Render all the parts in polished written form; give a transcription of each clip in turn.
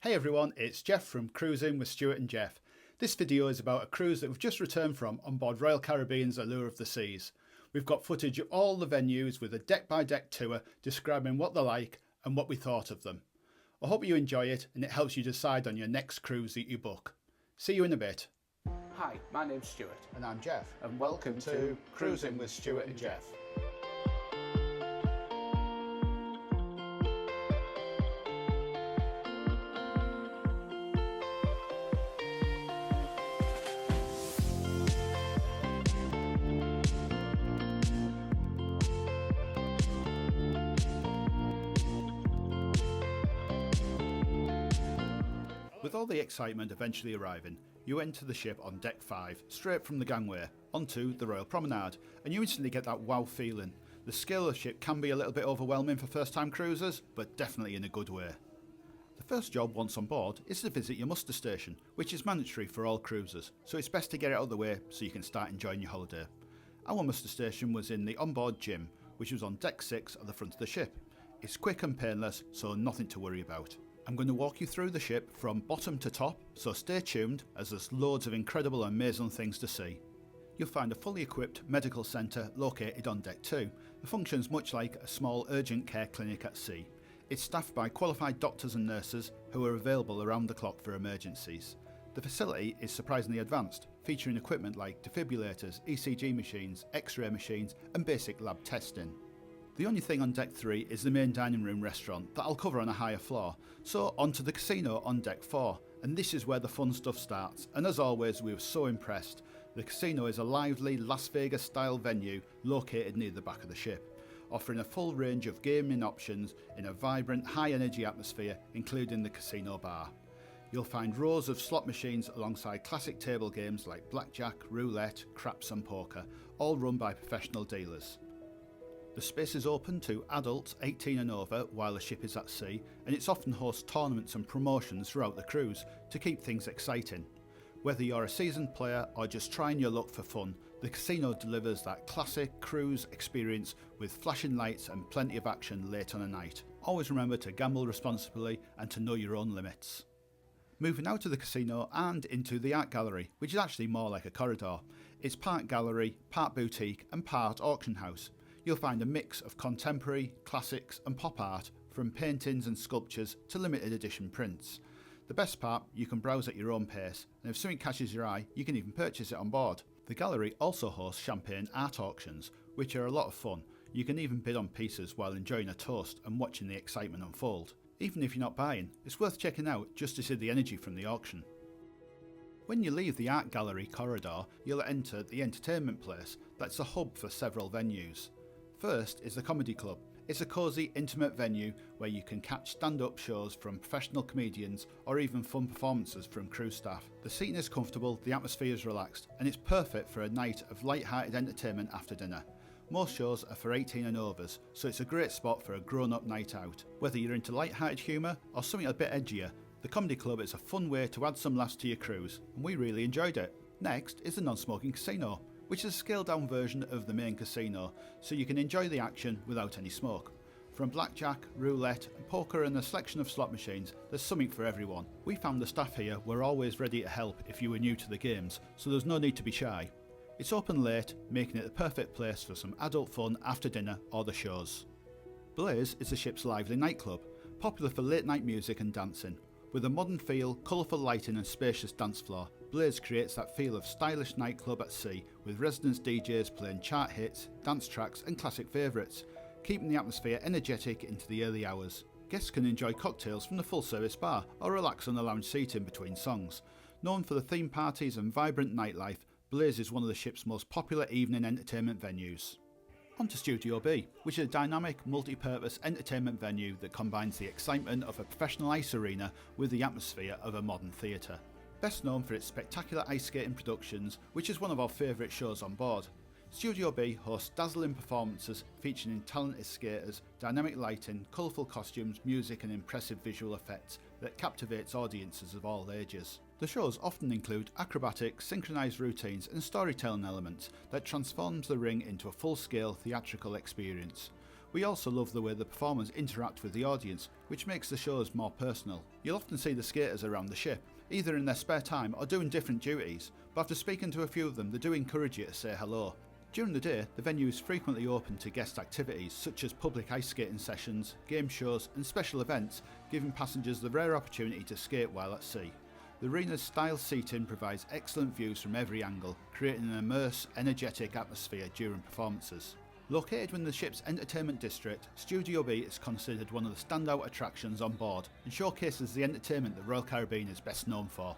Hey everyone, it's Jeff from Cruising with Stuart and Jeff. This video is about a cruise that we've just returned from on board Royal Caribbean's Allure of the Seas. We've got footage of all the venues with a deck-by-deck tour describing what they're like and what we thought of them. I hope you enjoy it and it helps you decide on your next cruise that you book. See you in a bit. Hi, my name's Stuart. And I'm Jeff. And welcome to Cruising with Stuart and Jeff. With all the excitement eventually arriving, you enter the ship on deck 5, straight from the gangway, onto the Royal Promenade, and you instantly get that wow feeling. The scale of the ship can be a little bit overwhelming for first time cruisers, but definitely in a good way. The first job once on board is to visit your muster station, which is mandatory for all cruisers, so it's best to get it out of the way so you can start enjoying your holiday. Our muster station was in the onboard gym, which was on deck 6 at the front of the ship. It's quick and painless, so nothing to worry about. I'm going to walk you through the ship from bottom to top, so stay tuned as there's loads of incredible and amazing things to see. You'll find a fully equipped medical centre located on deck 2 that functions much like a small urgent care clinic at sea. It's staffed by qualified doctors and nurses who are available around the clock for emergencies. The facility is surprisingly advanced, featuring equipment like defibrillators, ECG machines, X-ray machines and basic lab testing. The only thing on deck 3 is the main dining room restaurant that I'll cover on a higher floor, so onto the casino on deck 4, and this is where the fun stuff starts, and as always we were so impressed. The casino is a lively Las Vegas style venue located near the back of the ship, offering a full range of gaming options in a vibrant high energy atmosphere including the casino bar. You'll find rows of slot machines alongside classic table games like blackjack, roulette, craps and poker, all run by professional dealers. The space is open to adults 18 and over while the ship is at sea, and it's often hosts tournaments and promotions throughout the cruise to keep things exciting. Whether you're a seasoned player or just trying your luck for fun, the casino delivers that classic cruise experience with flashing lights and plenty of action late on a night. Always remember to gamble responsibly and to know your own limits. Moving out of the casino and into the art gallery, which is actually more like a corridor. It's part gallery, part boutique and part auction house. You'll find a mix of contemporary, classics and pop art, from paintings and sculptures to limited edition prints. The best part, you can browse at your own pace, and if something catches your eye, you can even purchase it on board. The gallery also hosts champagne art auctions, which are a lot of fun. You can even bid on pieces while enjoying a toast and watching the excitement unfold. Even if you're not buying, it's worth checking out just to see the energy from the auction. When you leave the art gallery corridor, you'll enter the entertainment place that's a hub for several venues. First is the Comedy Club. It's a cosy, intimate venue where you can catch stand-up shows from professional comedians or even fun performances from crew staff. The seating is comfortable, the atmosphere is relaxed, and it's perfect for a night of light-hearted entertainment after dinner. Most shows are for 18 and overs, so it's a great spot for a grown-up night out. Whether you're into light-hearted humour or something a bit edgier, the Comedy Club is a fun way to add some laughs to your cruise, and we really enjoyed it. Next is the non-smoking casino, which is a scaled down version of the main casino, so you can enjoy the action without any smoke. From blackjack, roulette, poker and a selection of slot machines, there's something for everyone. We found the staff here were always ready to help if you were new to the games, so there's no need to be shy. It's open late, making it the perfect place for some adult fun after dinner or the shows. Blaze is the ship's lively nightclub, popular for late night music and dancing. With a modern feel, colourful lighting and spacious dance floor, Blaze creates that feel of stylish nightclub at sea, with resident DJs playing chart hits, dance tracks and classic favourites, keeping the atmosphere energetic into the early hours. Guests can enjoy cocktails from the full service bar or relax on the lounge seating between songs. Known for the theme parties and vibrant nightlife, Blaze is one of the ship's most popular evening entertainment venues. On to Studio B, which is a dynamic, multi-purpose entertainment venue that combines the excitement of a professional ice arena with the atmosphere of a modern theatre. Best known for its spectacular ice skating productions, which is one of our favourite shows on board. Studio B hosts dazzling performances featuring talented skaters, dynamic lighting, colourful costumes, music and impressive visual effects that captivates audiences of all ages. The shows often include acrobatics, synchronised routines and storytelling elements that transforms the ring into a full-scale theatrical experience. We also love the way the performers interact with the audience, which makes the shows more personal. You'll often see the skaters around the ship, either in their spare time or doing different duties, but after speaking to a few of them, they do encourage you to say hello. During the day, the venue is frequently open to guest activities such as public ice skating sessions, game shows and special events, giving passengers the rare opportunity to skate while at sea. The arena's style seating provides excellent views from every angle, creating an immersive, energetic atmosphere during performances. Located within the ship's entertainment district, Studio B is considered one of the standout attractions on board and showcases the entertainment that Royal Caribbean is best known for.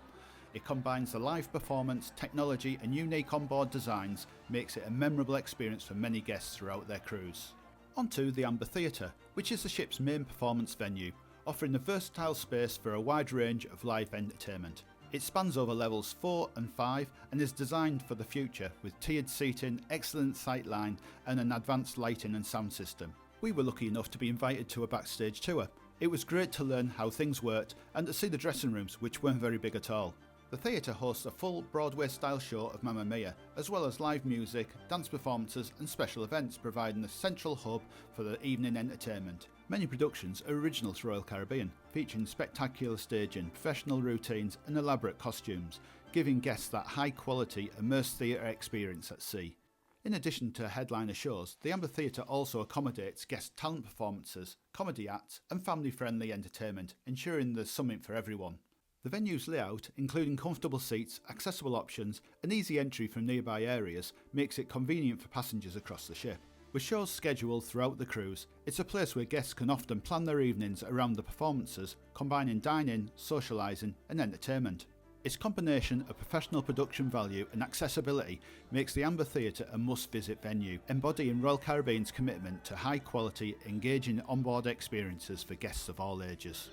It combines the live performance, technology and unique onboard designs, makes it a memorable experience for many guests throughout their cruise. Onto the Amber Theatre, which is the ship's main performance venue, offering a versatile space for a wide range of live entertainment. It spans over levels 4 and 5 and is designed for the future with tiered seating, excellent sightline and an advanced lighting and sound system. We were lucky enough to be invited to a backstage tour. It was great to learn how things worked and to see the dressing rooms, which weren't very big at all. The theatre hosts a full Broadway-style show of Mamma Mia, as well as live music, dance performances and special events, providing a central hub for the evening entertainment. Many productions are original to Royal Caribbean, featuring spectacular staging, professional routines and elaborate costumes, giving guests that high-quality, immersive theatre experience at sea. In addition to headliner shows, the Amber Theatre also accommodates guest talent performances, comedy acts and family-friendly entertainment, ensuring there's something for everyone. The venue's layout, including comfortable seats, accessible options and easy entry from nearby areas, makes it convenient for passengers across the ship. With shows scheduled throughout the cruise, it's a place where guests can often plan their evenings around the performances, combining dining, socialising and entertainment. Its combination of professional production value and accessibility makes the Amber Theatre a must-visit venue, embodying Royal Caribbean's commitment to high-quality, engaging onboard experiences for guests of all ages.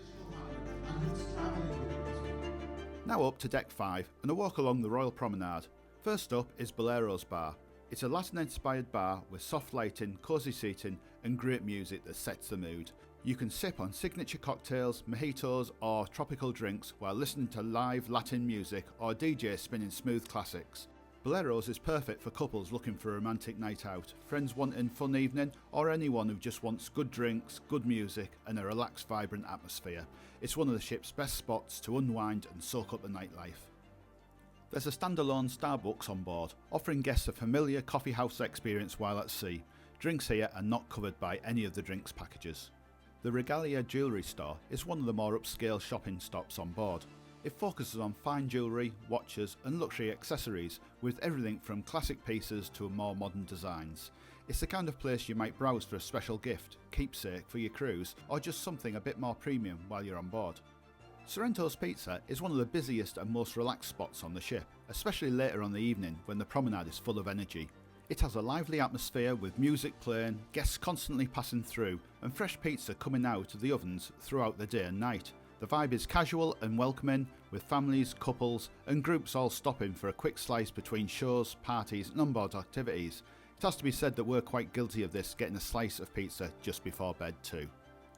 Now up to Deck 5 and a walk along the Royal Promenade. First up is Bolero's Bar. It's a Latin-inspired bar with soft lighting, cosy seating and great music that sets the mood. You can sip on signature cocktails, mojitos or tropical drinks while listening to live Latin music or DJ spinning smooth classics. Bolero's is perfect for couples looking for a romantic night out, friends wanting a fun evening, or anyone who just wants good drinks, good music and a relaxed, vibrant atmosphere. It's one of the ship's best spots to unwind and soak up the nightlife. There's a standalone Starbucks on board, offering guests a familiar coffee house experience while at sea. Drinks here are not covered by any of the drinks packages. The Regalia Jewellery Store is one of the more upscale shopping stops on board. It focuses on fine jewellery, watches and luxury accessories, with everything from classic pieces to more modern designs. It's the kind of place you might browse for a special gift, keepsake for your cruise, or just something a bit more premium while you're on board. Sorrento's Pizza is one of the busiest and most relaxed spots on the ship, especially later on the evening when the promenade is full of energy. It has a lively atmosphere with music playing, guests constantly passing through, and fresh pizza coming out of the ovens throughout the day and night. The vibe is casual and welcoming, with families, couples and groups all stopping for a quick slice between shows, parties and onboard activities. It has to be said that we're quite guilty of this, getting a slice of pizza just before bed too.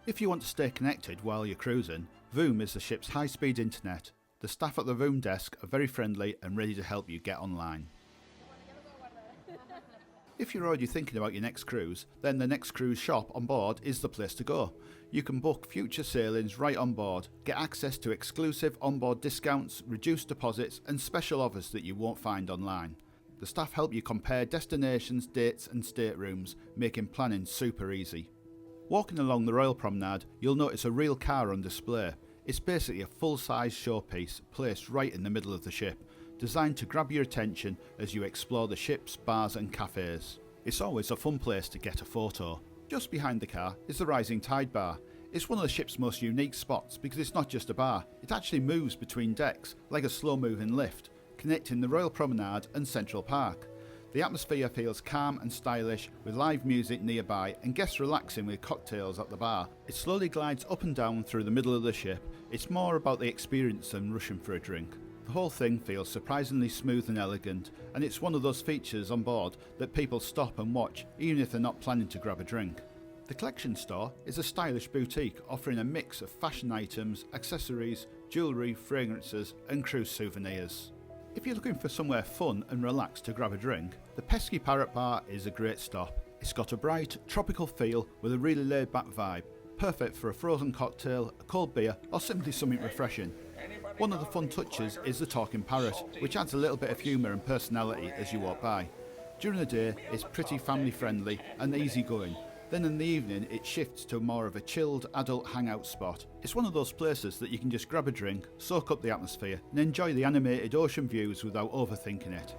If you want to stay connected while you're cruising, Voom is the ship's high-speed internet. The staff at the Voom desk are very friendly and ready to help you get online. If you're already thinking about your next cruise, then the Next Cruise shop on board is the place to go. You can book future sailings right on board, get access to exclusive onboard discounts, reduced deposits and special offers that you won't find online. The staff help you compare destinations, dates and staterooms, making planning super easy. Walking along the Royal Promenade, you'll notice a real car on display. It's basically a full-size showpiece placed right in the middle of the ship, designed to grab your attention as you explore the ship's bars and cafes. It's always a fun place to get a photo. Just behind the car is the Rising Tide Bar. It's one of the ship's most unique spots because it's not just a bar, it actually moves between decks like a slow-moving lift, connecting the Royal Promenade and Central Park. The atmosphere feels calm and stylish with live music nearby and guests relaxing with cocktails at the bar. It slowly glides up and down through the middle of the ship. It's more about the experience than rushing for a drink. The whole thing feels surprisingly smooth and elegant, and it's one of those features on board that people stop and watch even if they're not planning to grab a drink. The Collection Store is a stylish boutique offering a mix of fashion items, accessories, jewellery, fragrances and cruise souvenirs. If you're looking for somewhere fun and relaxed to grab a drink, the Pesky Parrot Bar is a great stop. It's got a bright, tropical feel with a really laid-back vibe, perfect for a frozen cocktail, a cold beer, or simply something refreshing. One of the fun touches is the talking parrot, which adds a little bit of humour and personality as you walk by. During the day, it's pretty family-friendly and easygoing. Then in the evening, it shifts to more of a chilled adult hangout spot. It's one of those places that you can just grab a drink, soak up the atmosphere, and enjoy the animated ocean views without overthinking it.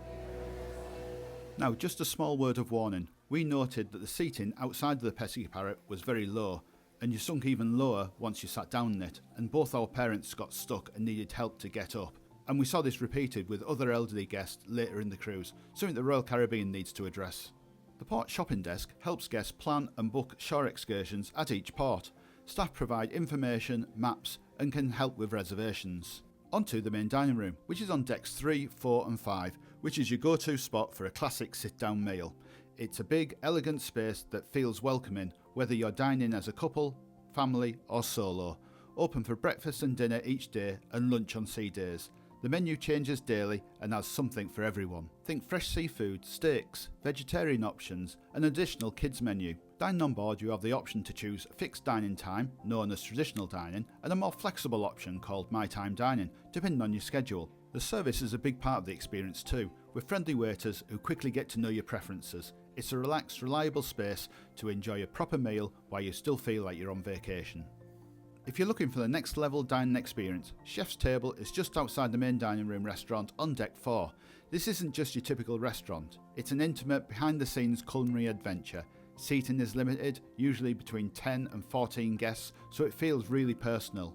Now, just a small word of warning. We noted that the seating outside of the pesky parrot was very low, and you sunk even lower once you sat down in it, and both our parents got stuck and needed help to get up. And we saw this repeated with other elderly guests later in the cruise, something the Royal Caribbean needs to address. The port shopping desk helps guests plan and book shore excursions at each port. Staff provide information, maps, and can help with reservations. Onto the main dining room, which is on decks 3, 4 and 5, which is your go-to spot for a classic sit-down meal. It's a big, elegant space that feels welcoming, whether you're dining as a couple, family or solo. Open for breakfast and dinner each day and lunch on sea days. The menu changes daily and has something for everyone. Think fresh seafood, steaks, vegetarian options, an additional kids menu. Dining on board, you have the option to choose a fixed dining time, known as traditional dining, and a more flexible option called My Time Dining, depending on your schedule. The service is a big part of the experience too, with friendly waiters who quickly get to know your preferences. It's a relaxed, reliable space to enjoy a proper meal while you still feel like you're on vacation. If you're looking for the next level dining experience, Chef's Table is just outside the main dining room restaurant on deck 4. This isn't just your typical restaurant, it's an intimate, behind-the-scenes culinary adventure. Seating is limited, usually between 10 and 14 guests, so it feels really personal.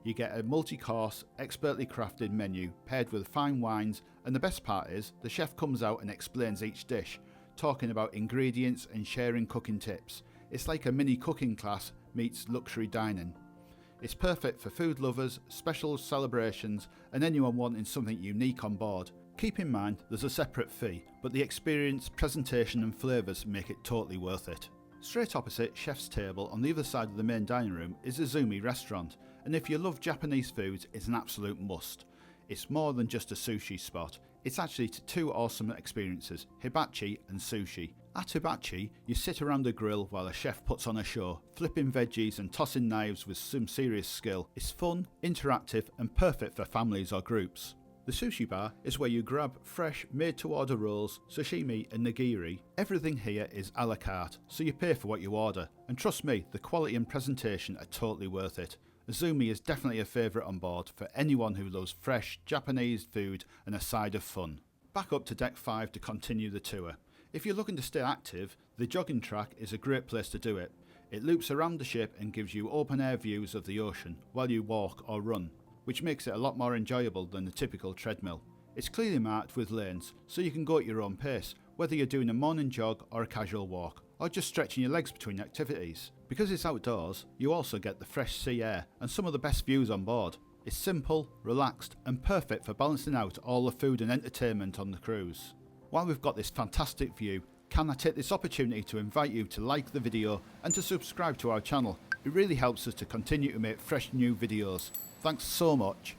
You get a multi-course, expertly crafted menu paired with fine wines, and the best part is, the chef comes out and explains each dish, talking about ingredients and sharing cooking tips. It's like a mini cooking class meets luxury dining. It's perfect for food lovers, special celebrations, and anyone wanting something unique on board. Keep in mind there's a separate fee, but the experience, presentation and flavours make it totally worth it. Straight opposite Chef's Table on the other side of the main dining room is Izumi restaurant, and if you love Japanese foods, it's an absolute must. It's more than just a sushi spot, it's actually two awesome experiences, hibachi and sushi. At hibachi, you sit around a grill while a chef puts on a show, flipping veggies and tossing knives with some serious skill. It's fun, interactive and perfect for families or groups. The sushi bar is where you grab fresh, made-to-order rolls, sashimi and nigiri. Everything here is a la carte, so you pay for what you order. And trust me, the quality and presentation are totally worth it. Izumi is definitely a favourite on board for anyone who loves fresh, Japanese food and a side of fun. Back up to deck 5 to continue the tour. If you're looking to stay active, the jogging track is a great place to do it. It loops around the ship and gives you open-air views of the ocean while you walk or run, which makes it a lot more enjoyable than the typical treadmill. It's clearly marked with lanes, so you can go at your own pace, whether you're doing a morning jog or a casual walk, or just stretching your legs between activities. Because it's outdoors, you also get the fresh sea air and some of the best views on board. It's simple, relaxed and perfect for balancing out all the food and entertainment on the cruise. While we've got this fantastic view, can I take this opportunity to invite you to like the video and to subscribe to our channel. It really helps us to continue to make fresh new videos. Thanks so much.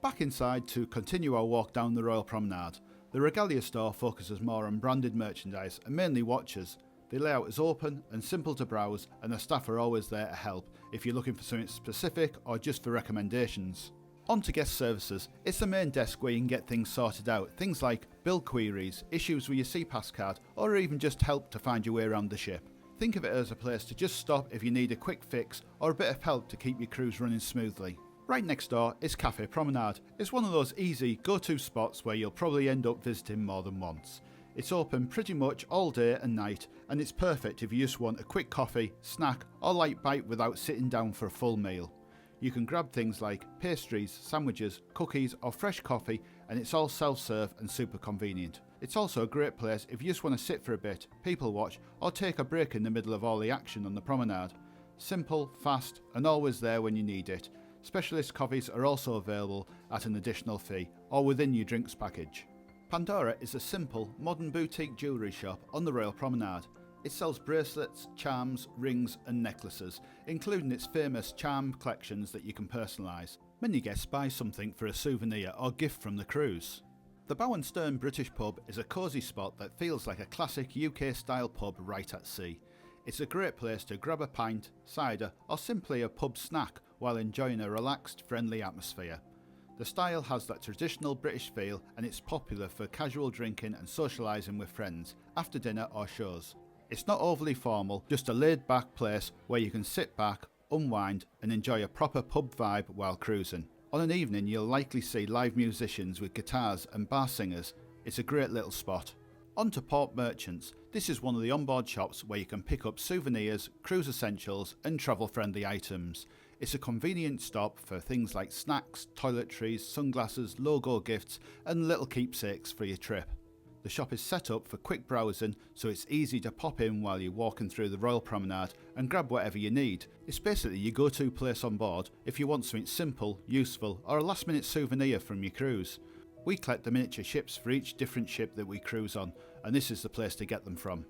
Back inside to continue our walk down the Royal Promenade. The Regalia store focuses more on branded merchandise and mainly watches. The layout is open and simple to browse, and the staff are always there to help if you're looking for something specific or just for recommendations. On to guest services. It's the main desk where you can get things sorted out, things like bill queries, issues with your SeaPass card, or even just help to find your way around the ship. Think of it as a place to just stop if you need a quick fix or a bit of help to keep your cruise running smoothly. Right next door is Cafe Promenade. It's one of those easy go-to spots where you'll probably end up visiting more than once. It's open pretty much all day and night, and it's perfect if you just want a quick coffee, snack or light bite without sitting down for a full meal. You can grab things like pastries, sandwiches, cookies or fresh coffee, and it's all self-serve and super convenient. It's also a great place if you just want to sit for a bit, people watch or take a break in the middle of all the action on the promenade. Simple, fast and always there when you need it. Specialist coffees are also available at an additional fee or within your drinks package. Pandora is a simple, modern boutique jewellery shop on the Royal Promenade. It sells bracelets, charms, rings and necklaces, including its famous charm collections that you can personalise. Many guests buy something for a souvenir or gift from the cruise. The Bow and Stern British pub is a cosy spot that feels like a classic UK style pub right at sea. It's a great place to grab a pint, cider or simply a pub snack while enjoying a relaxed, friendly atmosphere. The style has that traditional British feel and it's popular for casual drinking and socialising with friends, after dinner or shows. It's not overly formal, just a laid back place where you can sit back, unwind and enjoy a proper pub vibe while cruising. On an evening you'll likely see live musicians with guitars and bar singers. It's a great little spot. On to Port Merchants. This is one of the onboard shops where you can pick up souvenirs, cruise essentials and travel friendly items. It's a convenient stop for things like snacks, toiletries, sunglasses, logo gifts and little keepsakes for your trip. The shop is set up for quick browsing, so it's easy to pop in while you're walking through the Royal Promenade and grab whatever you need. It's basically your go-to place on board if you want something simple, useful or a last-minute souvenir from your cruise. We collect the miniature ships for each different ship that we cruise on, and this is the place to get them from.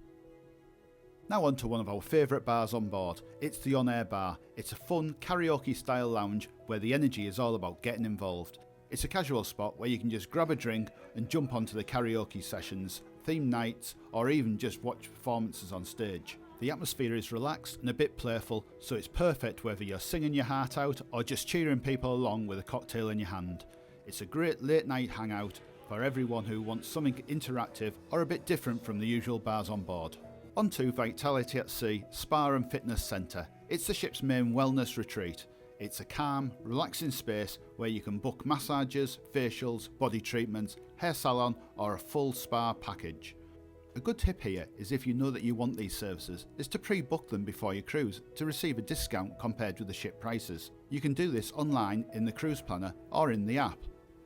Now on to one of our favourite bars on board. It's the On Air Bar. It's a fun, karaoke-style lounge where the energy is all about getting involved. It's a casual spot where you can just grab a drink and jump onto the karaoke sessions, theme nights, or even just watch performances on stage. The atmosphere is relaxed and a bit playful, so it's perfect whether you're singing your heart out or just cheering people along with a cocktail in your hand. It's a great late night hangout for everyone who wants something interactive or a bit different from the usual bars on board. On to Vitality at Sea Spa and Fitness Centre. It's the ship's main wellness retreat. It's a calm, relaxing space where you can book massages, facials, body treatments, hair salon or a full spa package. A good tip here is if you know that you want these services is to pre-book them before your cruise to receive a discount compared with the ship prices. You can do this online in the cruise planner or in the app.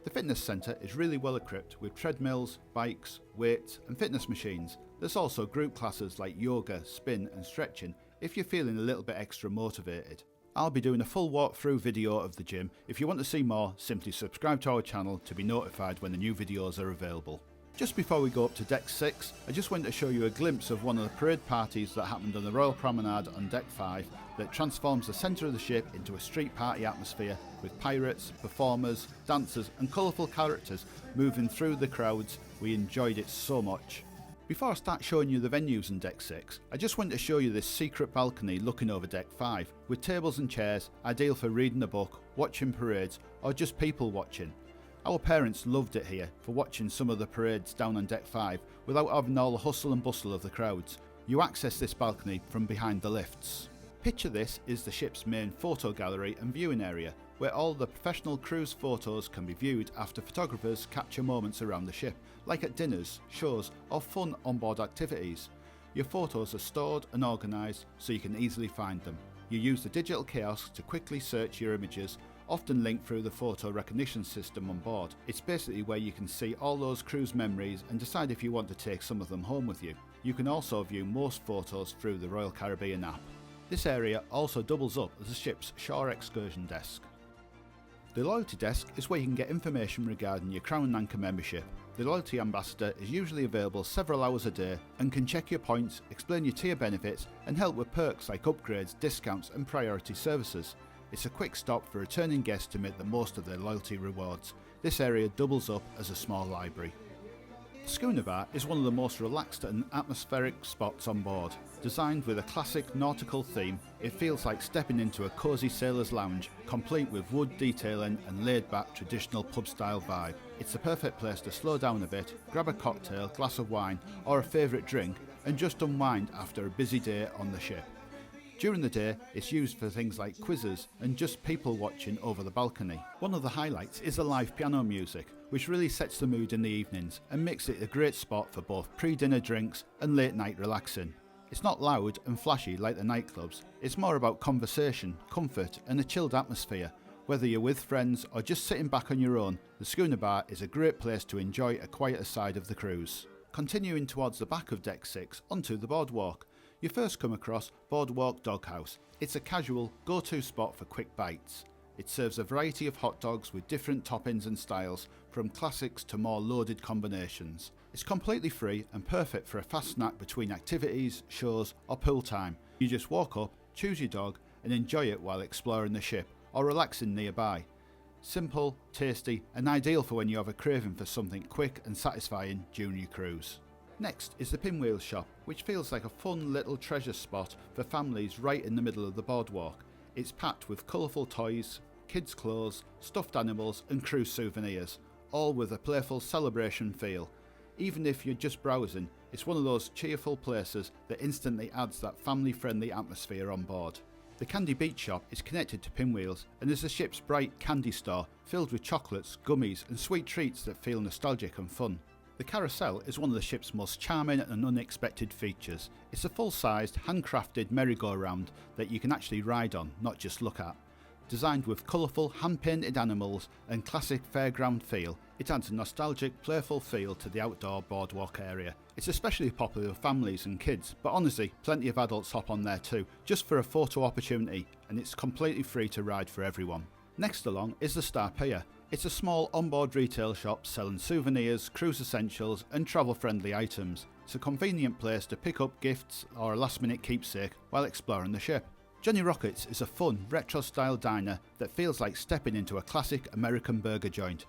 The fitness centre is really well equipped with treadmills, bikes, weights and fitness machines. There's also group classes like yoga, spin and stretching if you're feeling a little bit extra motivated. I'll be doing a full walkthrough video of the gym. If you want to see more, simply subscribe to our channel to be notified when the new videos are available. Just before we go up to Deck 6, I just wanted to show you a glimpse of one of the parade parties that happened on the Royal Promenade on Deck 5 that transforms the centre of the ship into a street party atmosphere with pirates, performers, dancers and colourful characters moving through the crowds. We enjoyed it so much. Before I start showing you the venues on Deck 6, I just wanted to show you this secret balcony looking over Deck 5, with tables and chairs, ideal for reading a book, watching parades, or just people watching. Our parents loved it here for watching some of the parades down on Deck 5 without having all the hustle and bustle of the crowds. You access this balcony from behind the lifts. Picture this is the ship's main photo gallery and viewing area, where all the professional cruise photos can be viewed after photographers capture moments around the ship, like at dinners, shows or fun onboard activities. Your photos are stored and organised so you can easily find them. You use the digital kiosk to quickly search your images, often linked through the photo recognition system on board. It's basically where you can see all those cruise memories and decide if you want to take some of them home with you. You can also view most photos through the Royal Caribbean app. This area also doubles up as the ship's shore excursion desk. The loyalty desk is where you can get information regarding your Crown and Anchor membership. The loyalty ambassador is usually available several hours a day and can check your points, explain your tier benefits and help with perks like upgrades, discounts and priority services. It's a quick stop for returning guests to make the most of their loyalty rewards. This area doubles up as a small library. The Schooner Bar is one of the most relaxed and atmospheric spots on board. Designed with a classic nautical theme, it feels like stepping into a cosy sailor's lounge, complete with wood detailing and laid-back traditional pub-style vibe. It's the perfect place to slow down a bit, grab a cocktail, glass of wine or a favourite drink and just unwind after a busy day on the ship. During the day, it's used for things like quizzes and just people watching over the balcony. One of the highlights is the live piano music, which really sets the mood in the evenings and makes it a great spot for both pre-dinner drinks and late night relaxing. It's not loud and flashy like the nightclubs, it's more about conversation, comfort and a chilled atmosphere. Whether you're with friends or just sitting back on your own, the Schooner Bar is a great place to enjoy a quieter side of the cruise. Continuing towards the back of Deck 6 onto the Boardwalk. You first come across Boardwalk Doghouse. It's a casual, go-to spot for quick bites. It serves a variety of hot dogs with different toppings and styles, from classics to more loaded combinations. It's completely free and perfect for a fast snack between activities, shows or pool time. You just walk up, choose your dog and enjoy it while exploring the ship or relaxing nearby. Simple, tasty and ideal for when you have a craving for something quick and satisfying during your cruise. Next is the Pinwheel shop, which feels like a fun little treasure spot for families right in the middle of the boardwalk. It's packed with colourful toys, kids' clothes, stuffed animals and cruise souvenirs, all with a playful celebration feel. Even if you're just browsing, it's one of those cheerful places that instantly adds that family-friendly atmosphere on board. The Candy Beach shop is connected to Pinwheels and is the ship's bright candy store filled with chocolates, gummies and sweet treats that feel nostalgic and fun. The carousel is one of the ship's most charming and unexpected features. It's a full-sized, handcrafted merry-go-round that you can actually ride on, not just look at. Designed with colourful, hand-painted animals and classic fairground feel, it adds a nostalgic, playful feel to the outdoor boardwalk area. It's especially popular with families and kids, but honestly, plenty of adults hop on there too, just for a photo opportunity, and it's completely free to ride for everyone. Next along is the Star Pier. It's a small onboard retail shop selling souvenirs, cruise essentials and travel-friendly items. It's a convenient place to pick up gifts or a last-minute keepsake while exploring the ship. Johnny Rockets is a fun, retro-style diner that feels like stepping into a classic American burger joint.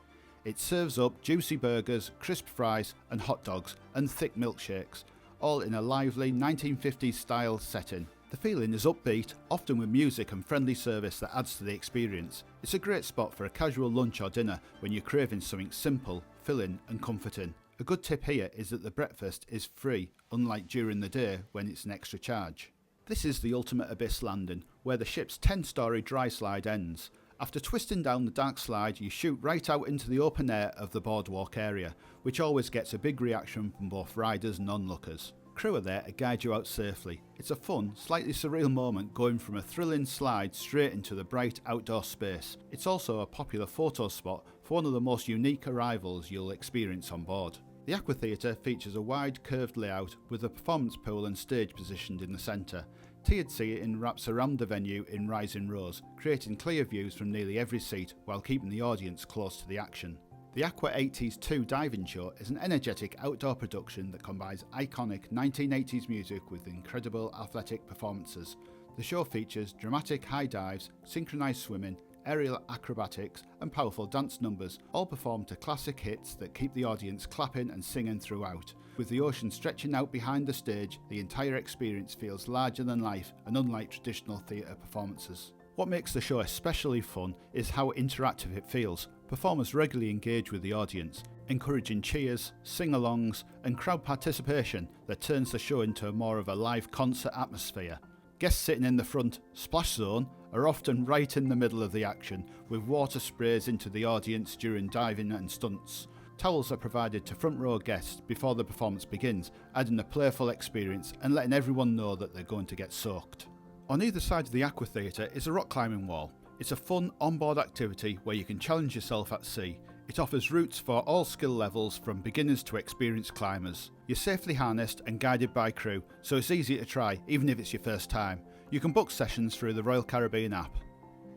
It serves up juicy burgers, crisp fries and hot dogs and thick milkshakes, all in a lively 1950s style setting. The feeling is upbeat, often with music and friendly service that adds to the experience. It's a great spot for a casual lunch or dinner when you're craving something simple, filling and comforting. A good tip here is that the breakfast is free, unlike during the day when it's an extra charge. This is the ultimate abyss landing, where the ship's 10-storey dry slide ends. After twisting down the dark slide, you shoot right out into the open air of the boardwalk area, which always gets a big reaction from both riders and onlookers. Crew are there to guide you out safely. It's a fun, slightly surreal moment going from a thrilling slide straight into the bright outdoor space. It's also a popular photo spot for one of the most unique arrivals you'll experience on board. The Aqua Theatre features a wide curved layout with a performance pool and stage positioned in the centre. Tiered seating wraps around the venue in rising rows, creating clear views from nearly every seat while keeping the audience close to the action. The Aqua 80s 2 Diving Show is an energetic outdoor production that combines iconic 1980s music with incredible athletic performances. The show features dramatic high dives, synchronised swimming, aerial acrobatics and powerful dance numbers, all performed to classic hits that keep the audience clapping and singing throughout. With the ocean stretching out behind the stage, the entire experience feels larger than life and unlike traditional theatre performances. What makes the show especially fun is how interactive it feels. Performers regularly engage with the audience, encouraging cheers, sing-alongs and crowd participation that turns the show into more of a live concert atmosphere. Guests sitting in the front splash zone are often right in the middle of the action, with water sprays into the audience during diving and stunts. Towels are provided to front row guests before the performance begins, adding a playful experience and letting everyone know that they're going to get soaked. On either side of the Aqua Theatre is a rock climbing wall. It's a fun onboard activity where you can challenge yourself at sea. It offers routes for all skill levels from beginners to experienced climbers. You're safely harnessed and guided by crew, so it's easy to try even if it's your first time. You can book sessions through the Royal Caribbean app.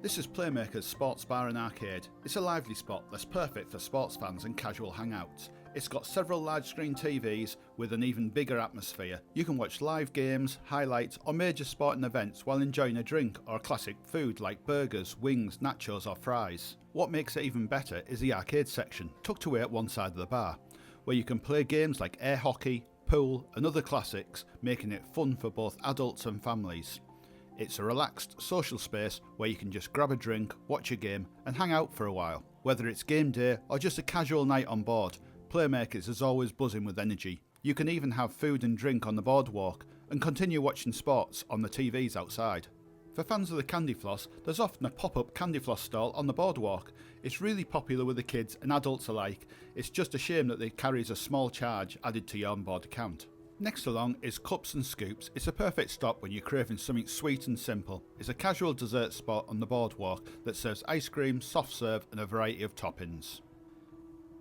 This is Playmaker's Sports Bar and Arcade. It's a lively spot that's perfect for sports fans and casual hangouts. It's got several large screen TVs with an even bigger atmosphere. You can watch live games, highlights or major sporting events while enjoying a drink or classic food like burgers, wings, nachos or fries. What makes it even better is the arcade section, tucked away at one side of the bar, where you can play games like air hockey, pool and other classics, making it fun for both adults and families. It's a relaxed, social space where you can just grab a drink, watch a game and hang out for a while. Whether it's game day or just a casual night on board, Playmakers is always buzzing with energy. You can even have food and drink on the boardwalk and continue watching sports on the TVs outside. For fans of the candy floss, there's often a pop-up candy floss stall on the boardwalk. It's really popular with the kids and adults alike. It's just a shame that it carries a small charge added to your onboard account. Next along is Cups and Scoops. It's a perfect stop when you're craving something sweet and simple. It's a casual dessert spot on the boardwalk that serves ice cream, soft serve and a variety of toppings.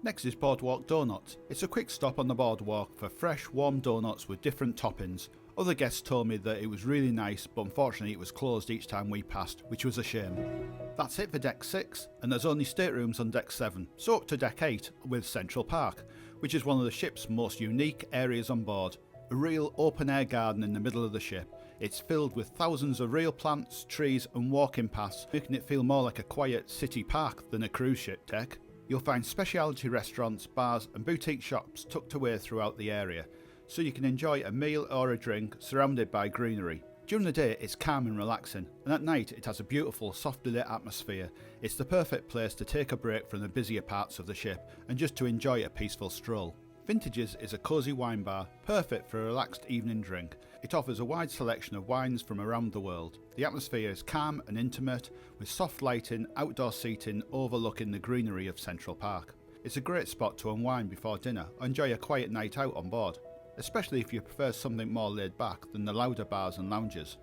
Next is Boardwalk Donuts. It's a quick stop on the boardwalk for fresh, warm donuts with different toppings. Other guests told me that it was really nice, but unfortunately it was closed each time we passed, which was a shame. That's it for Deck 6, and there's only staterooms on Deck 7, so up to Deck 8 with Central Park, which is one of the ship's most unique areas on board. A real open-air garden in the middle of the ship. It's filled with thousands of real plants, trees and walking paths, making it feel more like a quiet city park than a cruise ship deck. You'll find specialty restaurants, bars and boutique shops tucked away throughout the area, so you can enjoy a meal or a drink surrounded by greenery. During the day it's calm and relaxing, and at night it has a beautiful softly lit atmosphere. It's the perfect place to take a break from the busier parts of the ship and just to enjoy a peaceful stroll. Vintages is a cosy wine bar, perfect for a relaxed evening drink. It offers a wide selection of wines from around the world. The atmosphere is calm and intimate, with soft lighting, outdoor seating overlooking the greenery of Central Park. It's a great spot to unwind before dinner or enjoy a quiet night out on board, especially if you prefer something more laid back than the louder bars and lounges.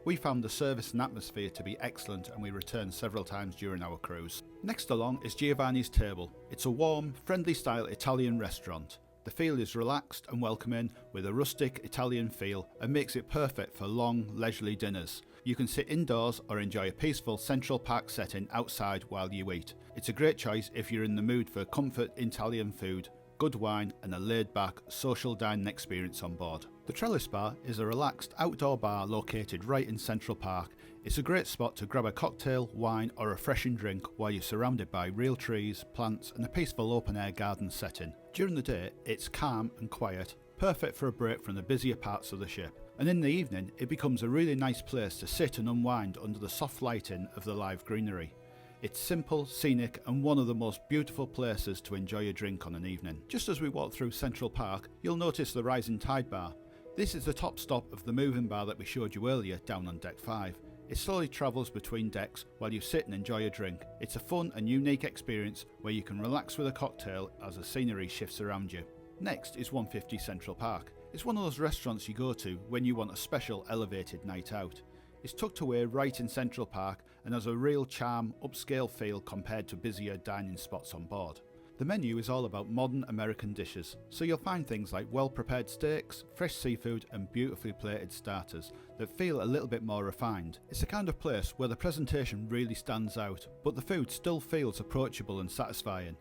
We found the service and atmosphere to be excellent and we returned several times during our cruise. Next along is Giovanni's Table. It's a warm, friendly style Italian restaurant. The feel is relaxed and welcoming with a rustic Italian feel and makes it perfect for long, leisurely dinners. You can sit indoors or enjoy a peaceful Central Park setting outside while you eat. It's a great choice if you're in the mood for comfort Italian food, good wine and a laid-back social dining experience on board. The Trellis Bar is a relaxed outdoor bar located right in Central Park. It's a great spot to grab a cocktail, wine or refreshing drink while you're surrounded by real trees, plants and a peaceful open-air garden setting. During the day it's calm and quiet, perfect for a break from the busier parts of the ship. And in the evening it becomes a really nice place to sit and unwind under the soft lighting of the live greenery. It's simple, scenic and one of the most beautiful places to enjoy a drink on an evening. Just as we walk through Central Park, you'll notice the Rising Tide Bar. This is the top stop of the moving bar that we showed you earlier down on deck 5. It slowly travels between decks while you sit and enjoy a drink. It's a fun and unique experience where you can relax with a cocktail as the scenery shifts around you. Next is 150 Central Park. It's one of those restaurants you go to when you want a special elevated night out. It's tucked away right in Central Park and has a real charm, upscale feel compared to busier dining spots on board. The menu is all about modern American dishes, so you'll find things like well-prepared steaks, fresh seafood and beautifully plated starters that feel a little bit more refined. It's the kind of place where the presentation really stands out, but the food still feels approachable and satisfying.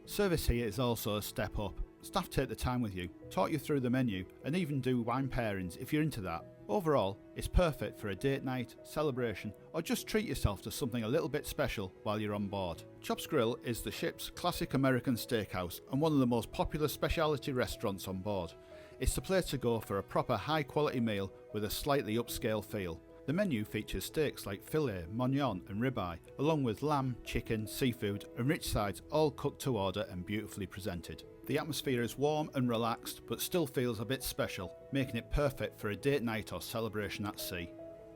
Service here is also a step up. Staff take the time with you, talk you through the menu and even do wine pairings if you're into that. Overall, it's perfect for a date night, celebration or just treat yourself to something a little bit special while you're on board. Chops Grill is the ship's classic American steakhouse and one of the most popular specialty restaurants on board. It's the place to go for a proper high quality meal with a slightly upscale feel. The menu features steaks like filet, mignon and ribeye, along with lamb, chicken, seafood and rich sides all cooked to order and beautifully presented. The atmosphere is warm and relaxed but still feels a bit special, making it perfect for a date night or celebration at sea.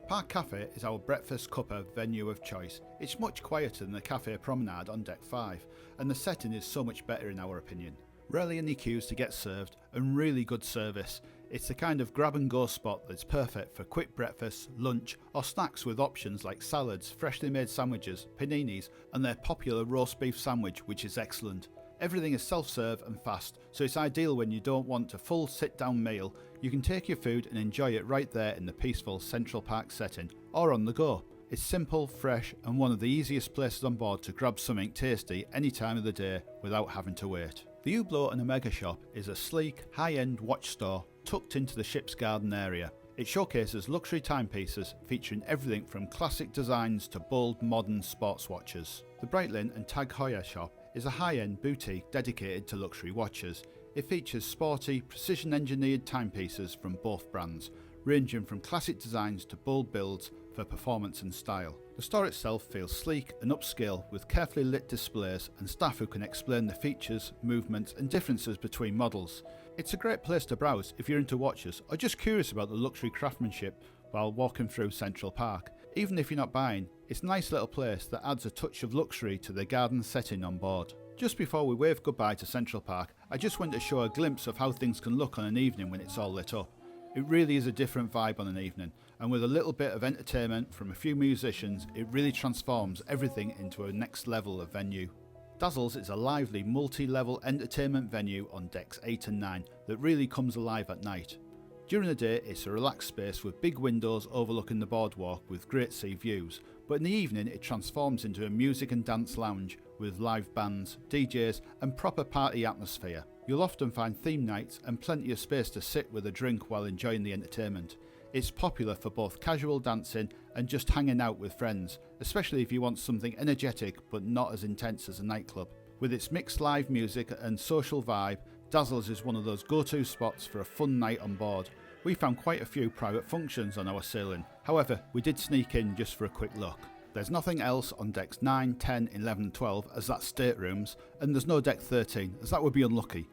Park Cafe is our breakfast cuppa venue of choice. It's much quieter than the Cafe Promenade on deck 5 and the setting is so much better in our opinion. Rarely any queues to get served and really good service. It's the kind of grab and go spot that's perfect for quick breakfast, lunch or snacks with options like salads, freshly made sandwiches, paninis and their popular roast beef sandwich which is excellent. Everything is self-serve and fast, so it's ideal when you don't want a full sit-down meal. You can take your food and enjoy it right there in the peaceful Central Park setting, or on the go. It's simple, fresh, and one of the easiest places on board to grab something tasty any time of the day without having to wait. The Hublot and Omega shop is a sleek, high-end watch store tucked into the ship's garden area. It showcases luxury timepieces featuring everything from classic designs to bold modern sports watches. The Breitling and Tag Heuer shop is a high-end boutique dedicated to luxury watches. It features sporty, precision-engineered timepieces from both brands, ranging from classic designs to bold builds for performance and style. The store itself feels sleek and upscale with carefully lit displays and staff who can explain the features, movements and differences between models. It's a great place to browse if you're into watches or just curious about the luxury craftsmanship while walking through Central Park. Even if you're not buying, it's a nice little place that adds a touch of luxury to the garden setting on board. Just before we wave goodbye to Central Park, I just want to show a glimpse of how things can look on an evening when it's all lit up. It really is a different vibe on an evening, and with a little bit of entertainment from a few musicians, it really transforms everything into a next level of venue. Dazzles is a lively, multi-level entertainment venue on decks 8 and 9 that really comes alive at night. During the day, it's a relaxed space with big windows overlooking the boardwalk with great sea views, but in the evening it transforms into a music and dance lounge with live bands, DJs and proper party atmosphere. You'll often find theme nights and plenty of space to sit with a drink while enjoying the entertainment. It's popular for both casual dancing and just hanging out with friends, especially if you want something energetic but not as intense as a nightclub. With its mixed live music and social vibe, Dazzles is one of those go-to spots for a fun night on board. We found quite a few private functions on our sailing, however we did sneak in just for a quick look. There's nothing else on decks 9, 10, 11 and 12 as that's staterooms, and there's no deck 13 as that would be unlucky.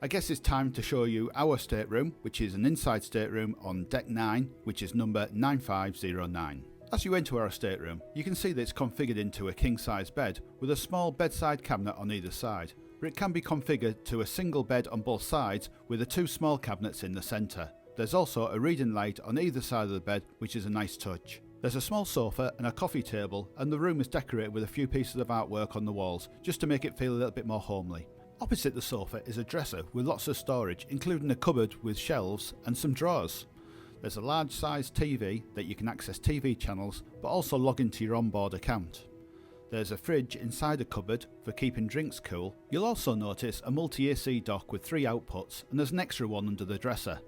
I guess it's time to show you our stateroom, which is an inside stateroom on deck 9, which is number 9509. As you enter our stateroom, you can see that it's configured into a king-size bed with a small bedside cabinet on either side, but it can be configured to a single bed on both sides with the two small cabinets in the centre. There's also a reading light on either side of the bed, which is a nice touch. There's a small sofa and a coffee table, and the room is decorated with a few pieces of artwork on the walls, just to make it feel a little bit more homely. Opposite the sofa is a dresser with lots of storage, including a cupboard with shelves and some drawers. There's a large sized TV that you can access TV channels, but also log into your onboard account. There's a fridge inside a cupboard for keeping drinks cool. You'll also notice a multi-AC dock with 3 outputs, and there's an extra one under the dresser.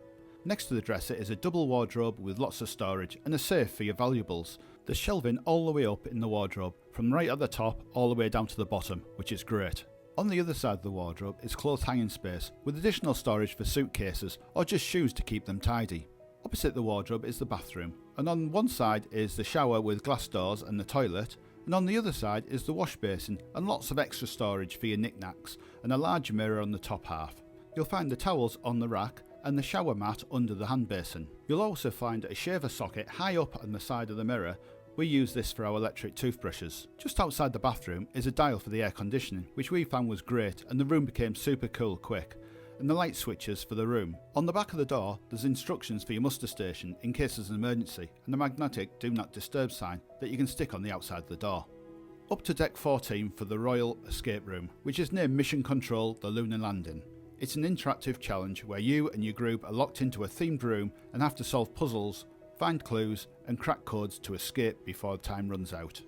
Next to the dresser is a double wardrobe with lots of storage and a safe for your valuables. There's shelving all the way up in the wardrobe, from right at the top all the way down to the bottom, which is great. On the other side of the wardrobe is clothes hanging space with additional storage for suitcases or just shoes to keep them tidy. Opposite the wardrobe is the bathroom, and on one side is the shower with glass doors and the toilet, and on the other side is the wash basin and lots of extra storage for your knickknacks and a large mirror on the top half. You'll find the towels on the rack and the shower mat under the hand basin. You'll also find a shaver socket high up on the side of the mirror. We use this for our electric toothbrushes. Just outside the bathroom is a dial for the air conditioning, which we found was great, and the room became super cool quick, and the light switches for the room. On the back of the door there's instructions for your muster station in case there's an emergency, and a magnetic do not disturb sign that you can stick on the outside of the door. Up to deck 14 for the Royal Escape Room, which is named Mission Control the Lunar Landing. It's an interactive challenge where you and your group are locked into a themed room and have to solve puzzles, find clues and crack codes to escape before time runs out.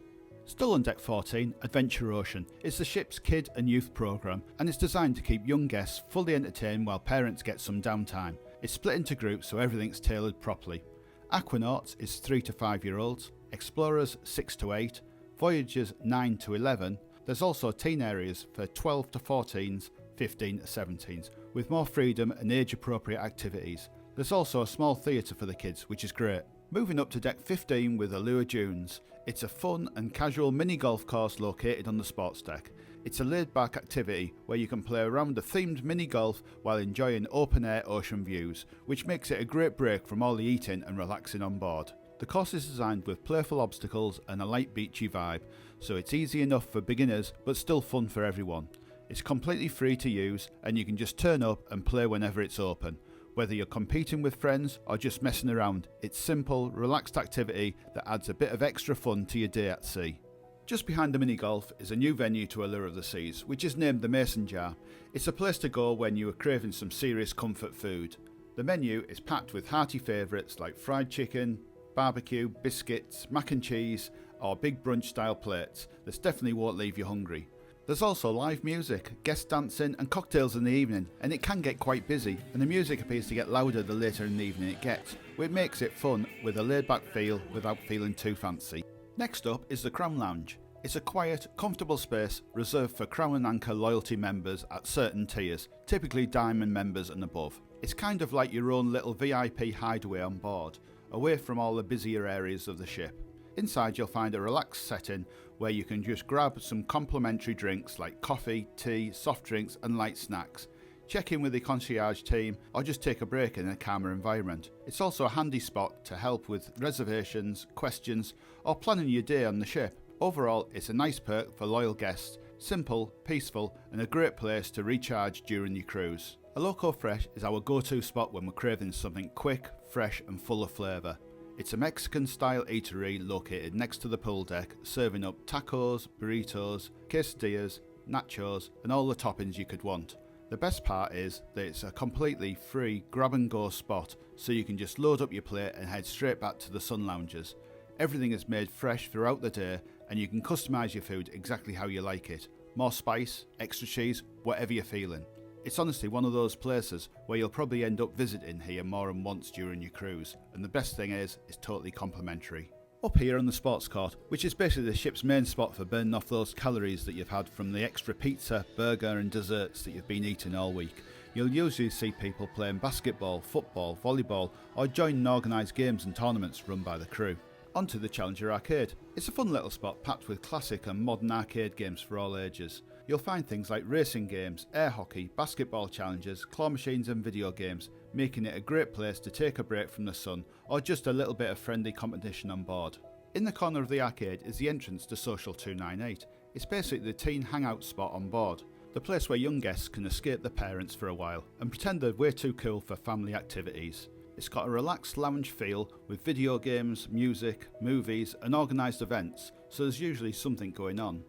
Still on deck 14, Adventure Ocean is the ship's kid and youth programme, and it's designed to keep young guests fully entertained while parents get some downtime. It's split into groups so everything's tailored properly. Aquanauts is 3 to 5 year olds, Explorers 6 to 8, Voyagers 9 to 11. There's also teen areas for 12 to 14s, 15 to 17s, with more freedom and age appropriate activities. There's also a small theatre for the kids, which is great. Moving up to deck 15 with Allure Dunes. It's a fun and casual mini golf course located on the sports deck. It's a laid back activity where you can play around a themed mini golf while enjoying open air ocean views, which makes it a great break from all the eating and relaxing on board. The course is designed with playful obstacles and a light beachy vibe, so it's easy enough for beginners but still fun for everyone. It's completely free to use and you can just turn up and play whenever it's open. Whether you're competing with friends or just messing around, it's simple, relaxed activity that adds a bit of extra fun to your day at sea. Just behind the mini golf is a new venue to Allure of the Seas, which is named the Mason Jar. It's a place to go when you are craving some serious comfort food. The menu is packed with hearty favourites like fried chicken, barbecue, biscuits, mac and cheese, or big brunch style plates that definitely won't leave you hungry. There's also live music, guest dancing and cocktails in the evening, and it can get quite busy, and the music appears to get louder the later in the evening it gets, which makes it fun with a laid back feel without feeling too fancy. Next up is the Crown Lounge. It's a quiet, comfortable space reserved for Crown and Anchor loyalty members at certain tiers, typically Diamond members and above. It's kind of like your own little VIP hideaway on board, away from all the busier areas of the ship. Inside you'll find a relaxed setting where you can just grab some complimentary drinks like coffee, tea, soft drinks and light snacks. Check in with the concierge team or just take a break in a calmer environment. It's also a handy spot to help with reservations, questions or planning your day on the ship. Overall, it's a nice perk for loyal guests, simple, peaceful and a great place to recharge during your cruise. A Loco Fresh is our go-to spot when we're craving something quick, fresh and full of flavour. It's a Mexican-style eatery located next to the pool deck, serving up tacos, burritos, quesadillas, nachos, and all the toppings you could want. The best part is that it's a completely free grab-and-go spot, so you can just load up your plate and head straight back to the sun lounges. Everything is made fresh throughout the day, and you can customise your food exactly how you like it. More spice, extra cheese, whatever you're feeling. It's honestly one of those places where you'll probably end up visiting here more than once during your cruise, and the best thing is, it's totally complimentary. Up here on the sports court, which is basically the ship's main spot for burning off those calories that you've had from the extra pizza, burger and desserts that you've been eating all week, you'll usually see people playing basketball, football, volleyball or joining organised games and tournaments run by the crew. Onto the Challenger Arcade. It's a fun little spot packed with classic and modern arcade games for all ages. You'll find things like racing games, air hockey, basketball challenges, claw machines and video games, making it a great place to take a break from the sun or just a little bit of friendly competition on board. In the corner of the arcade is the entrance to Social 298. It's basically the teen hangout spot on board, the place where young guests can escape their parents for a while and pretend they're way too cool for family activities. It's got a relaxed lounge feel with video games, music, movies and organised events, so there's usually something going on.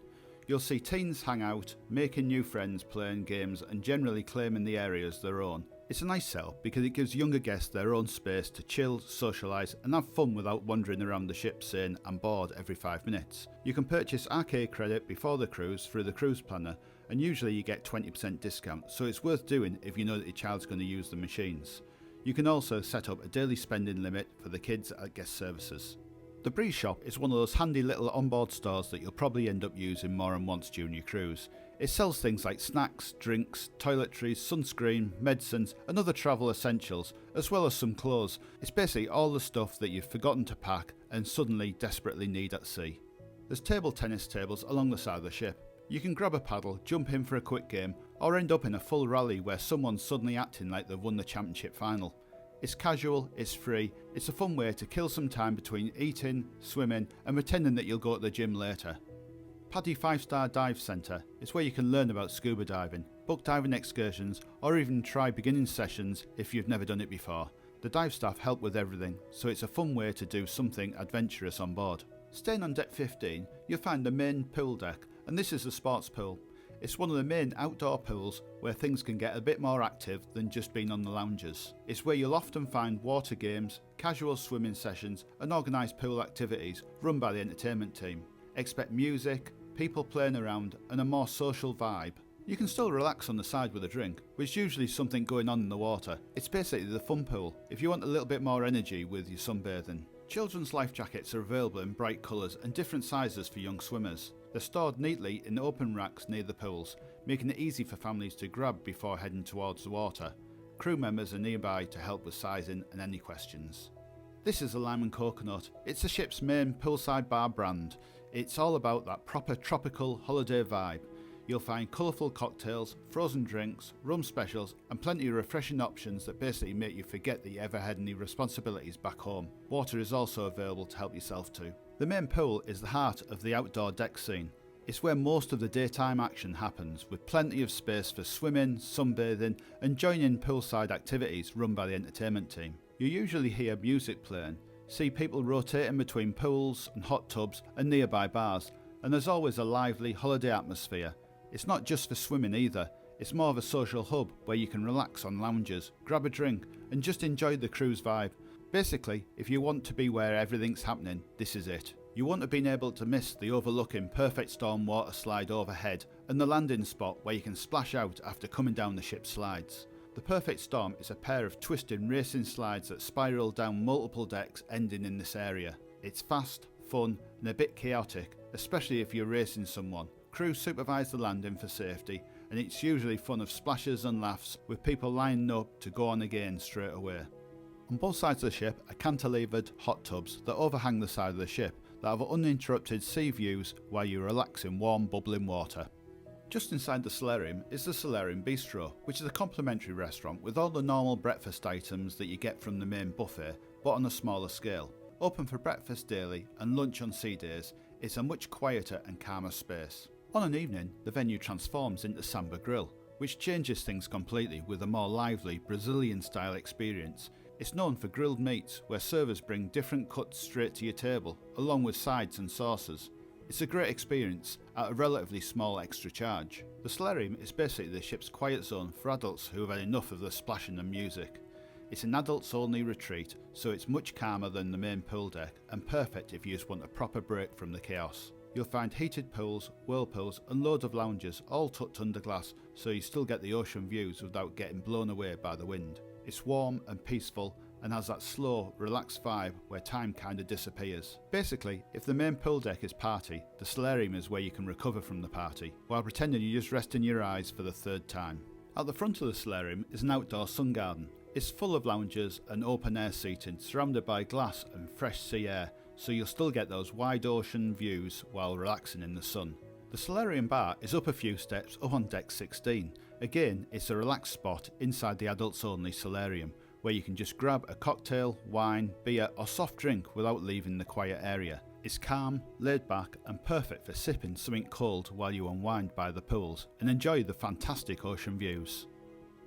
You'll see teens hang out, making new friends, playing games and generally claiming the area as their own. It's a nice setup because it gives younger guests their own space to chill, socialise and have fun without wandering around the ship saying "I'm bored" every 5 minutes. You can purchase arcade credit before the cruise through the cruise planner and usually you get 20% discount, so it's worth doing if you know that your child's going to use the machines. You can also set up a daily spending limit for the kids at guest services. The Breeze Shop is one of those handy little onboard stores that you'll probably end up using more than once during your cruise. It sells things like snacks, drinks, toiletries, sunscreen, medicines and other travel essentials, as well as some clothes. It's basically all the stuff that you've forgotten to pack and suddenly desperately need at sea. There's table tennis tables along the side of the ship. You can grab a paddle, jump in for a quick game, or end up in a full rally where someone's suddenly acting like they've won the championship final. It's casual, it's free, it's a fun way to kill some time between eating, swimming and pretending that you'll go to the gym later. Paddy 5-Star Dive Centre is where you can learn about scuba diving, book diving excursions or even try beginning sessions if you've never done it before. The dive staff help with everything, so it's a fun way to do something adventurous on board. Staying on deck 15, you'll find the main pool deck, and this is the sports pool. It's one of the main outdoor pools where things can get a bit more active than just being on the lounges. It's where you'll often find water games, casual swimming sessions and organised pool activities run by the entertainment team. Expect music, people playing around and a more social vibe. You can still relax on the side with a drink, but there's usually something going on in the water. It's basically the fun pool if you want a little bit more energy with your sunbathing. Children's life jackets are available in bright colours and different sizes for young swimmers. They're stored neatly in open racks near the pools, making it easy for families to grab before heading towards the water. Crew members are nearby to help with sizing and any questions. This is a Lime and Coconut. It's the ship's main poolside bar brand. It's all about that proper tropical holiday vibe. You'll find colourful cocktails, frozen drinks, rum specials and plenty of refreshing options that basically make you forget that you ever had any responsibilities back home. Water is also available to help yourself too. The main pool is the heart of the outdoor deck scene. It's where most of the daytime action happens, with plenty of space for swimming, sunbathing and joining poolside activities run by the entertainment team. You usually hear music playing, see people rotating between pools and hot tubs and nearby bars, and there's always a lively holiday atmosphere. It's not just for swimming either, it's more of a social hub where you can relax on lounges, grab a drink and just enjoy the cruise vibe. Basically, if you want to be where everything's happening, this is it. You won't have been able to miss the overlooking perfect storm water slide overhead and the landing spot where you can splash out after coming down the ship's slides. The perfect storm is a pair of twisting racing slides that spiral down multiple decks ending in this area. It's fast, fun and a bit chaotic, especially if you're racing someone. Crew supervise the landing for safety and it's usually fun of splashes and laughs with people lining up to go on again straight away. On both sides of the ship are cantilevered hot tubs that overhang the side of the ship that have uninterrupted sea views while you relax in warm bubbling water. Just inside the Solarium is the Solarium Bistro, which is a complimentary restaurant with all the normal breakfast items that you get from the main buffet but on a smaller scale. Open for breakfast daily and lunch on sea days, it's a much quieter and calmer space. On an evening, the venue transforms into Samba Grill, which changes things completely with a more lively Brazilian-style experience. It's known for grilled meats, where servers bring different cuts straight to your table, along with sides and sauces. It's a great experience at a relatively small extra charge. The Solarium is basically the ship's quiet zone for adults who have had enough of the splashing and music. It's an adults-only retreat, so it's much calmer than the main pool deck, and perfect if you just want a proper break from the chaos. you'll find heated pools, whirlpools and loads of lounges all tucked under glass, so you still get the ocean views without getting blown away by the wind. It's warm and peaceful and has that slow, relaxed vibe where time kinda disappears. Basically, if the main pool deck is party, the Solarium is where you can recover from the party, while pretending you're just resting your eyes for the third time. At the front of the Solarium is an outdoor sun garden. It's full of lounges and open air seating, surrounded by glass and fresh sea air, so you'll still get those wide ocean views while relaxing in the sun. The Solarium bar is up a few steps up on deck 16. Again, it's a relaxed spot inside the adults only Solarium, where you can just grab a cocktail, wine, beer or soft drink without leaving the quiet area. It's calm, laid back and perfect for sipping something cold while you unwind by the pools and enjoy the fantastic ocean views.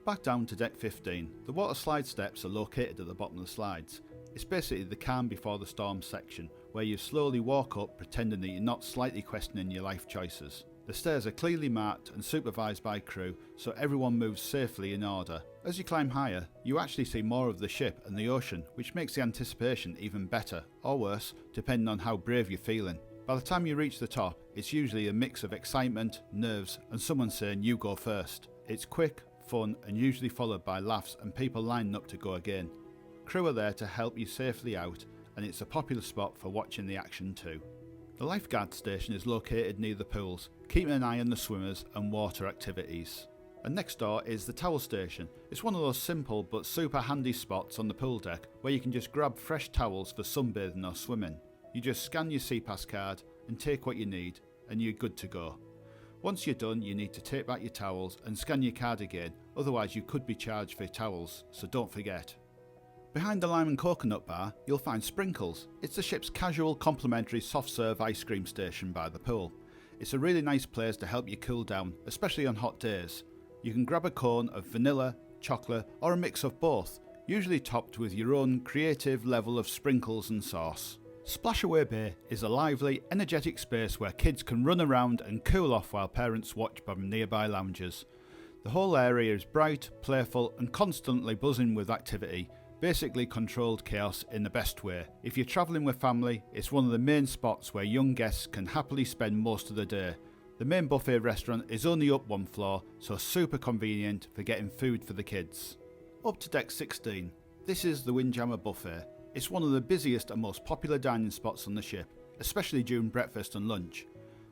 Back down to deck 15, the water slide steps are located at the bottom of the slides. It's basically the calm before the storm section, where you slowly walk up pretending that you're not slightly questioning your life choices. The stairs are clearly marked and supervised by crew, so everyone moves safely in order. As you climb higher, you actually see more of the ship and the ocean, which makes the anticipation even better, or worse, depending on how brave you're feeling. By the time you reach the top, it's usually a mix of excitement, nerves, and someone saying you go first. It's quick, fun, and usually followed by laughs and people lining up to go again. Crew are there to help you safely out, and it's a popular spot for watching the action too. The lifeguard station is located near the pools, keeping an eye on the swimmers and water activities. And next door is the towel station. It's one of those simple but super handy spots on the pool deck where you can just grab fresh towels for sunbathing or swimming. You just scan your SeaPass card and take what you need and you're good to go. Once you're done, you need to take back your towels and scan your card again, otherwise you could be charged for towels, so don't forget. Behind the lime and coconut bar, you'll find Sprinkles. It's the ship's casual complimentary soft serve ice cream station by the pool. It's a really nice place to help you cool down, especially on hot days. You can grab a cone of vanilla, chocolate or a mix of both, usually topped with your own creative level of sprinkles and sauce. Splashaway Bay is a lively, energetic space where kids can run around and cool off while parents watch from nearby lounges. The whole area is bright, playful and constantly buzzing with activity. Basically controlled chaos in the best way. If you're travelling with family, it's one of the main spots where young guests can happily spend most of the day. The main buffet restaurant is only up one floor, so super convenient for getting food for the kids. Up to deck 16. This is the Windjammer Buffet. It's one of the busiest and most popular dining spots on the ship, especially during breakfast and lunch.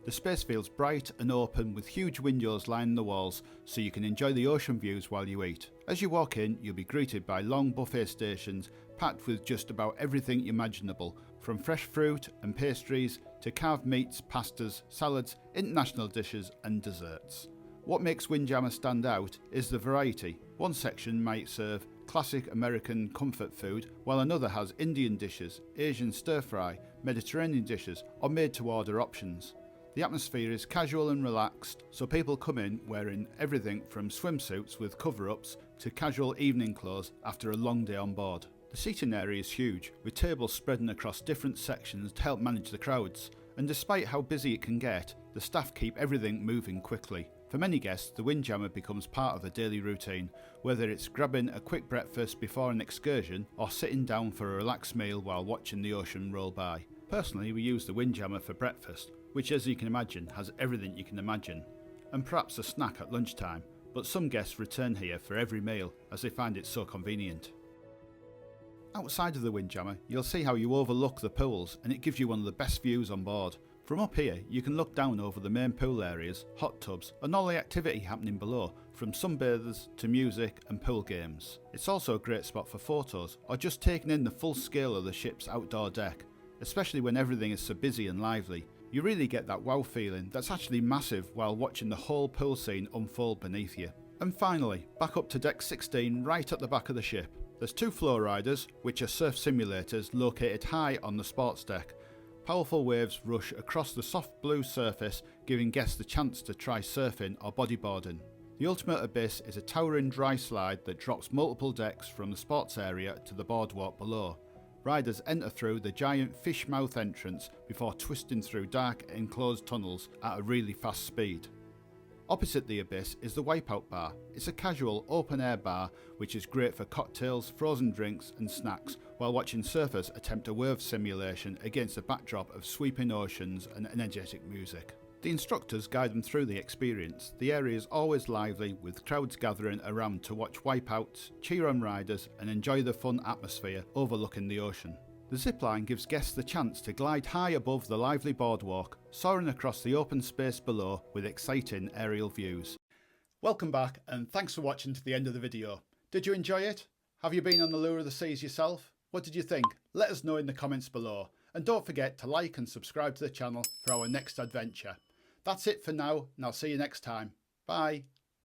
The space feels bright and open with huge windows lining the walls so you can enjoy the ocean views while you eat. As you walk in, you'll be greeted by long buffet stations packed with just about everything imaginable, from fresh fruit and pastries to carved meats, pastas, salads, international dishes and desserts. What makes Windjammer stand out is the variety. One section might serve classic American comfort food, while another has Indian dishes, Asian stir-fry, Mediterranean dishes or made-to-order options. The atmosphere is casual and relaxed, so people come in wearing everything from swimsuits with cover-ups to casual evening clothes after a long day on board. The seating area is huge, with tables spreading across different sections to help manage the crowds, and despite how busy it can get, the staff keep everything moving quickly. For many guests, the Windjammer becomes part of a daily routine, whether it's grabbing a quick breakfast before an excursion or sitting down for a relaxed meal while watching the ocean roll by. Personally, we use the Windjammer for breakfast, which as you can imagine has everything you can imagine, and perhaps a snack at lunchtime, but some guests return here for every meal as they find it so convenient. Outside of the Windjammer, you'll see how you overlook the pools and it gives you one of the best views on board. From up here, you can look down over the main pool areas, hot tubs and all the activity happening below, from sunbathers to music and pool games. It's also a great spot for photos or just taking in the full scale of the ship's outdoor deck, especially when everything is so busy and lively. You really get that wow feeling that's actually massive while watching the whole pool scene unfold beneath you. And finally, back up to deck 16 right at the back of the ship. There's two flow riders, which are surf simulators located high on the sports deck. Powerful waves rush across the soft blue surface, giving guests the chance to try surfing or bodyboarding. The ultimate abyss is a towering dry slide that drops multiple decks from the sports area to the boardwalk below. Riders enter through the giant fish mouth entrance before twisting through dark enclosed tunnels at a really fast speed. Opposite the abyss is the Wipeout Bar. It's a casual open air bar which is great for cocktails, frozen drinks and snacks while watching surfers attempt a wave simulation against a backdrop of sweeping oceans and energetic music. The instructors guide them through the experience. The area is always lively, with crowds gathering around to watch wipeouts, cheer on riders and enjoy the fun atmosphere overlooking the ocean. The zipline gives guests the chance to glide high above the lively boardwalk, soaring across the open space below with exciting aerial views. Welcome back and thanks for watching to the end of the video. Did you enjoy it? Have you been on the Lure of the Seas yourself? What did you think? Let us know in the comments below. And don't forget to like and subscribe to the channel for our next adventure. That's it for now, and I'll see you next time. Bye.